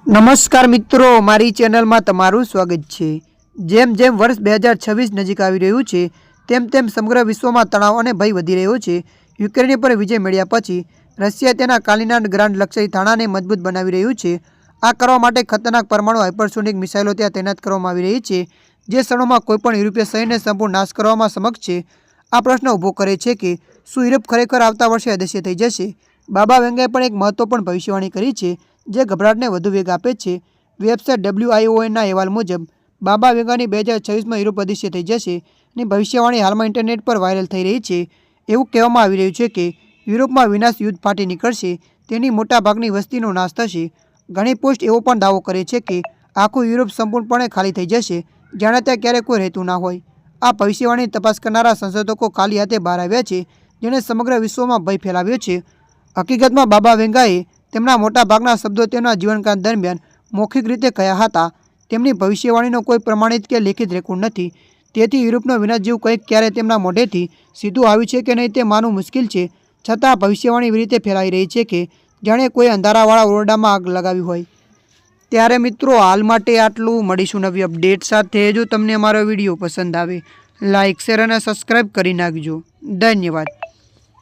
નમસ્કાર મિત્રો, મારી ચેનલમાં તમારું સ્વાગત છે। જેમ જેમ વર્ષ 2026 નજીક આવી રહ્યું છે તેમ તેમ સમગ્ર વિશ્વમાં તણાવ અને ભય વધી રહ્યો છે। યુક્રેન પર વિજય મળ્યા પછી રશિયા તેના કાલિનાગ્રાડ લશ્કરી થાણાને મજબૂત બનાવી રહ્યું છે। આ કરવા માટે ખતરનાક પરમાણુ હાઇપરસોનિક મિસાઇલો ત્યાં તૈનાત કરવામાં આવી રહી છે, જે ક્ષણોમાં કોઈપણ યુરોપીય શહેરને સંપૂર્ણ નાશ કરવામાં સમક્ષ છે। આ પ્રશ્ન ઊભો કરે છે કે શું યુરોપ ખરેખર આવતા વર્ષે અદૃશ્ય થઈ જશે? બાબા વેંગાએ પણ એક મહત્વપૂર્ણ ભવિષ્યવાણી કરી છે, જે ગભરાટને વધુ વેગ આપે છે। વેબસાઇટ WIONના અહેવાલ મુજબ બાબા વેંગાની 2026માં યુરોપ અદૃશ્ય થઈ જશે ની ભવિષ્યવાણી હાલમાં ઇન્ટરનેટ પર વાયરલ થઈ રહી છે। એવું કહેવામાં આવી રહ્યું છે કે યુરોપમાં વિનાશ યુદ્ધ ફાટી નીકળશે, તેની મોટાભાગની વસ્તીનો નાશ થશે। ઘણી પોસ્ટ એવો પણ દાવો કરે છે કે આખું યુરોપ સંપૂર્ણપણે ખાલી થઈ જશે, જાણે ત્યાં ક્યારેય કોઈ રહેતું ના હોય। આ ભવિષ્યવાણી તપાસ કરનારા સંશોધકો ખાલી હાથે બહાર આવ્યા છે, જેણે સમગ્ર વિશ્વમાં ભય ફેલાવ્યો છે। હકીકતમાં બાબા વેંગાએ તેમના મોટાભાગના શબ્દો તેમના જીવનકાળ દરમિયાન મૌખિક રીતે કહ્યા હતા। તેમની ભવિષ્યવાણીનો કોઈ પ્રમાણિત કે લેખિત રેકોર્ડ નથી, તેથી યુરોપનો વિનાશ જેવું કંઈક ક્યારે તેમના મોઢેથી સીધું આવ્યું છે કે નહીં તે માનવું મુશ્કેલ છે। છતાં આ ભવિષ્યવાણી એવી રીતે ફેલાઈ રહી છે કે જાણે કોઈ અંધારાવાળા ઓરડામાં આગ લગાવી હોય। ત્યારે મિત્રો, હાલ માટે આટલું। મળીશું નવી અપડેટ સાથે। જો તમને અમારો વિડીયો પસંદ આવે, લાઇક, શેર અને સબસ્ક્રાઈબ કરી નાખજો। ધન્યવાદ।